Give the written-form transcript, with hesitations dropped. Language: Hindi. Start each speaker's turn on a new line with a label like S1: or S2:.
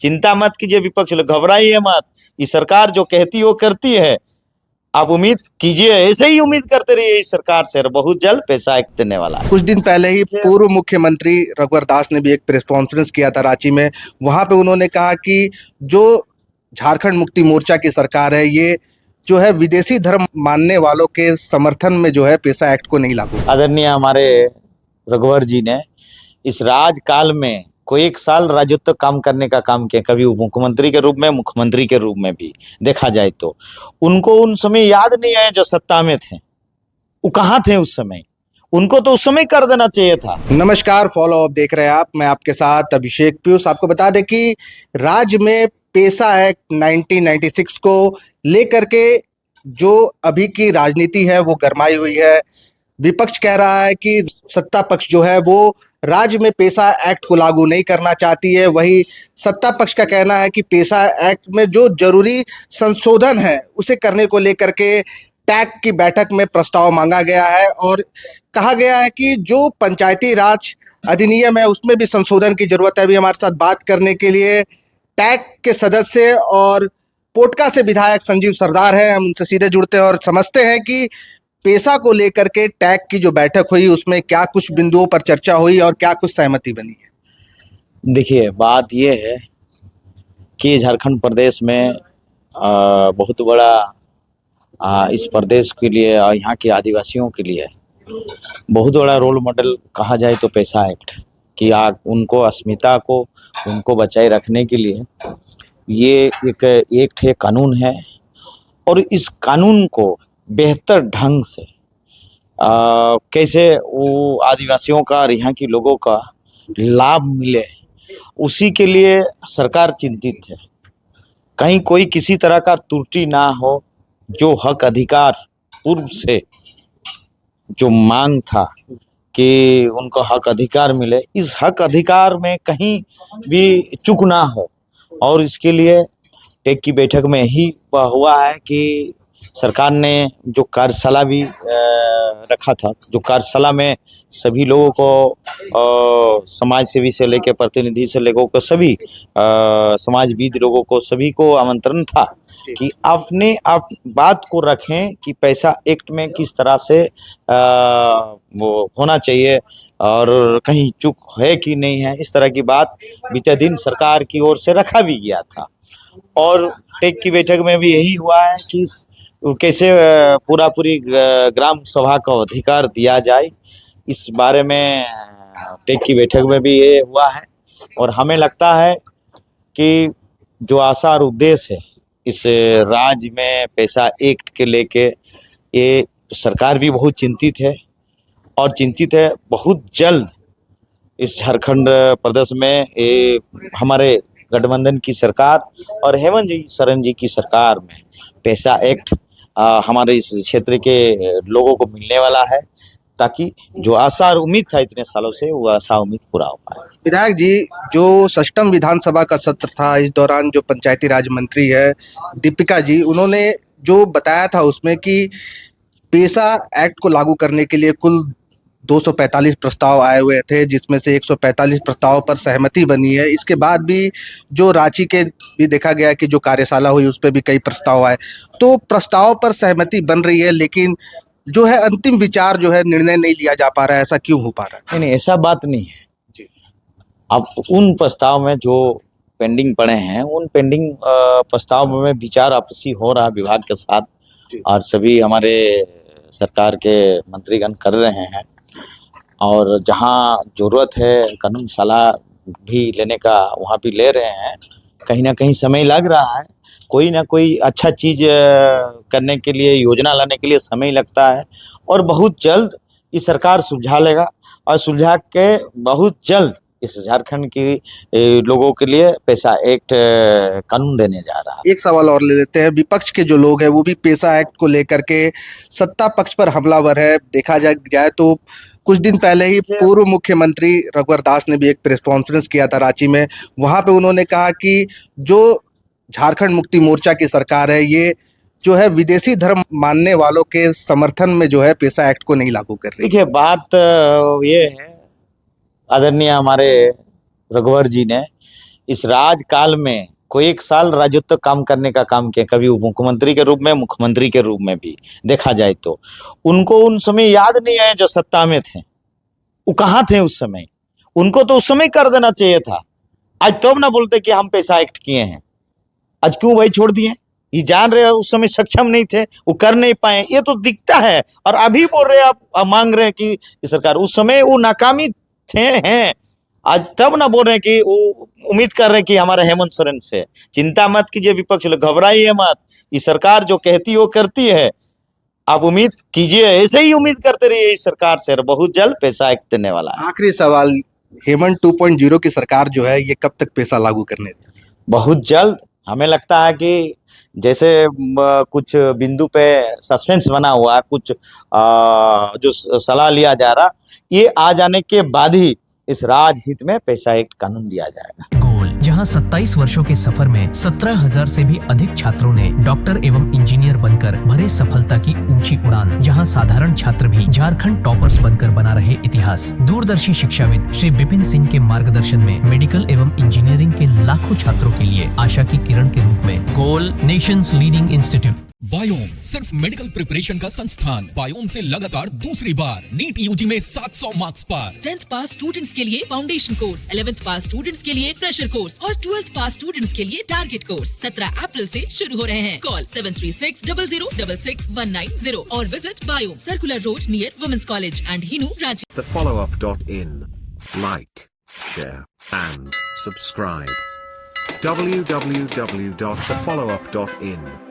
S1: चिंता मत कीजिए विपक्ष लोग, घबराइए मत। ये सरकार जो कहती है वो करती है, आप उम्मीद कीजिए, ऐसे ही उम्मीद करते रहिए इस सरकार से, बहुत जल्द पैसा एक देने वाला है।
S2: कुछ दिन पहले ही पूर्व मुख्यमंत्री रघुवर दास ने भी एक प्रेस कॉन्फ्रेंस किया था रांची में। वहां पे उन्होंने कहा कि जो झारखंड मुक्ति मोर्चा की सरकार है, ये जो है विदेशी धर्म मानने वालों के समर्थन में जो है पेसा एक्ट को नहीं लागू।
S1: आदरणीय हमारे रघुवर जी ने इस राजकाल में कोई 1 साल राजत्व काम करने का काम किया, कभी उप मुख्यमंत्री के रूप में, मुख्यमंत्री के रूप में भी देखा जाए तो उनको उन समय याद नहीं आया जो सत्ता में थे, वो कहाँ थे उस समय, उनको तो उस समय कर देना चाहिए था।
S2: नमस्कार, फॉलो अप देख रहे हैं आप, मैं आपके साथ अभिषेक पीयूष। आपको बता दें कि राज्य में पेसा एक्ट 1996 को लेकर के जो अभी की राजनीति है वो गरमाई हुई है। विपक्ष कह रहा है कि सत्ता पक्ष जो है वो राज्य में पेसा एक्ट को लागू नहीं करना चाहती है, वही सत्ता पक्ष का कहना है कि पेसा एक्ट में जो जरूरी संशोधन है उसे करने को लेकर के टैग की बैठक में प्रस्ताव मांगा गया है और कहा गया है कि जो पंचायती राज अधिनियम है उसमें भी संशोधन की जरूरत है। अभी हमारे साथ बात करने के लिए टैग के सदस्य और पोटका से विधायक संजीव सरदार हैं। हम उनसे सीधे जुड़ते हैं और समझते हैं कि पेसा को लेकर के टैग की जो बैठक हुई उसमें क्या कुछ बिंदुओं पर चर्चा हुई और क्या कुछ सहमति बनी है।
S1: देखिए, बात यह है कि झारखंड प्रदेश में बहुत बड़ा इस प्रदेश के लिए और यहाँ के आदिवासियों के लिए बहुत बड़ा रोल मॉडल कहा जाए तो पेसा एक्ट कि उनको अस्मिता को उनको बचाए रखने के लिए ये एक कानून है और इस कानून को बेहतर ढंग से कैसे वो आदिवासियों का और यहाँ के लोगों का लाभ मिले, उसी के लिए सरकार चिंतित है। कहीं कोई किसी तरह का त्रुटि ना हो, जो हक अधिकार पूर्व से जो मांग था कि उनको हक अधिकार मिले, इस हक अधिकार में कहीं भी चूक ना हो। और इसके लिए टेक की बैठक में ही हुआ है कि सरकार ने जो कार्यशाला भी रखा था, जो कार्यशाला में सभी लोगों को समाज सेवी से लेकर प्रतिनिधि से लेकर को सभी समाजविद लोगों को सभी को आमंत्रण था कि अपने आप बात को रखें कि पैसा एक्ट में किस तरह से वो होना चाहिए और कहीं चूक है कि नहीं है। इस तरह की बात बीते दिन सरकार की ओर से रखा भी गया था और टेक की बैठक में भी यही हुआ है कि कैसे पूरी ग्राम सभा का अधिकार दिया जाए, इस बारे में टेक की बैठक में भी ये हुआ है। और हमें लगता है कि जो आशा और उद्देश्य है इस राज्य में पेसा एक्ट के लेके, ये सरकार भी बहुत चिंतित है और चिंतित है बहुत जल्द इस झारखंड प्रदेश में ये हमारे गठबंधन की सरकार और हेमंत सोरेन जी की सरकार में पेसा एक्ट हमारे इस क्षेत्र के लोगों को मिलने वाला है, ताकि जो आशा और उम्मीद था इतने सालों से वो आशा उम्मीद पूरा हो पाए।
S2: विधायक जी, जो षष्ठम विधानसभा का सत्र था, इस दौरान जो पंचायती राज मंत्री है दीपिका जी, उन्होंने जो बताया था उसमें कि पेसा एक्ट को लागू करने के लिए कुल 245 प्रस्ताव आए हुए थे, जिसमें से 145 प्रस्तावों पर सहमति बनी है। इसके बाद भी जो रांची के भी देखा गया कि जो कार्यशाला हुई उस पर भी कई प्रस्ताव आए, तो प्रस्ताव पर सहमति बन रही है लेकिन जो है अंतिम विचार जो है निर्णय नहीं लिया जा पा रहा है। ऐसा क्यों हो पा रहा है?
S1: नहीं, ऐसा बात नहीं है जी। अब उन प्रस्ताव में जो पेंडिंग पड़े हैं, उन पेंडिंग प्रस्ताव में विचार आपसी हो रहा विभाग के साथ और सभी हमारे सरकार के मंत्रीगण कर रहे हैं और जहां जरूरत है कानून सलाह भी लेने का वहां भी ले रहे हैं। कहीं ना कहीं समय लग रहा है, कोई ना कोई अच्छा चीज करने के लिए, योजना लाने के लिए समय लगता है और बहुत जल्द ये सरकार सुलझा लेगा और सुलझा के बहुत जल्द इस झारखंड की लोगों के लिए पेसा एक्ट कानून देने जा रहा है।
S2: एक सवाल और ले लेते हैं। विपक्ष के जो लोग हैं वो भी पेसा एक्ट को लेकर के सत्ता पक्ष पर हमलावर है। देखा जाए तो कुछ दिन पहले ही पूर्व मुख्यमंत्री रघुवर दास ने भी एक प्रेस कॉन्फ्रेंस किया था रांची में। वहां पे उन्होंने कहा कि जो झारखंड मुक्ति मोर्चा की सरकार है, ये जो है विदेशी धर्म मानने वालों के समर्थन में जो है पेसा एक्ट को नहीं लागू कर रही।
S1: देखिए, बात ये है, आदरणीय हमारे रघुवर जी ने इस राजकाल में कोई 1 साल राजत्व काम करने का काम किया, कभी उप मुख्यमंत्री के रूप में, मुख्यमंत्री के रूप में भी देखा जाए तो उनको उन समय याद नहीं आए जो सत्ता में थे। वो कहाँ थे उस समय? उनको तो उस समय कर देना चाहिए था। आज तब ना बोलते कि हम पैसा एक्ट किए हैं। आज क्यों भाई छोड़ दिए? ये जान रहे हो उस समय सक्षम नहीं थे, वो कर नहीं पाए, ये तो दिखता है। और अभी बोल रहे हैं आप मांग रहे हैं कि सरकार, उस समय वो नाकामी थे हैं। आज तब ना बोल रहे हैं कि वो उम्मीद कर रहे हैं कि हमारे हेमंत सोरेन से। चिंता मत कीजिए विपक्ष लोग, घबराइए मत। ये सरकार जो कहती है वो करती है। आप उम्मीद कीजिए, ऐसे ही उम्मीद करते रहिए इस सरकार से, बहुत जल्द पैसा एक्ट देने वाला है।
S2: आखिरी सवाल, हेमंत 2.0 की सरकार जो है ये कब तक पैसा लागू करने देगी?
S1: बहुत जल्द। हमें लगता है कि जैसे कुछ बिंदु पे सस्पेंस बना हुआ है, कुछ जो सलाह लिया जा रहा, ये आ जाने के बाद ही इस राजहित में पैसा एक्ट कानून दिया जाएगा।
S3: गोल, जहां 27 वर्षों के सफर में 17,000 से भी अधिक छात्रों ने डॉक्टर एवं इंजीनियर बनकर भरे सफलता की ऊंची उड़ान, जहां साधारण छात्र भी झारखंड टॉपर्स बनकर बना रहे इतिहास। दूरदर्शी शिक्षाविद श्री विपिन सिंह के मार्गदर्शन में मेडिकल एवं इंजीनियरिंग के लाखों छात्रों के लिए आशा की किरण के रूप में गोल, नेशंस लीडिंग इंस्टीट्यूट।
S4: बायोम सिर्फ मेडिकल प्रिपरेशन का संस्थान। बायोम से लगातार दूसरी बार नीट यूजी में 700 मार्क्स पार।
S5: 10th पास स्टूडेंट्स के लिए फाउंडेशन कोर्स, 11th पास स्टूडेंट्स के लिए फ्रेशर कोर्स और 12th पास स्टूडेंट्स के लिए टारगेट कोर्स 17 अप्रैल से शुरू हो रहे हैं। कॉल 7360066190 और visit Biome, circular road near women's college and Hinoo, Ranchi.
S6: thefollowup.in. Like, share, and subscribe. www.thefollowup.in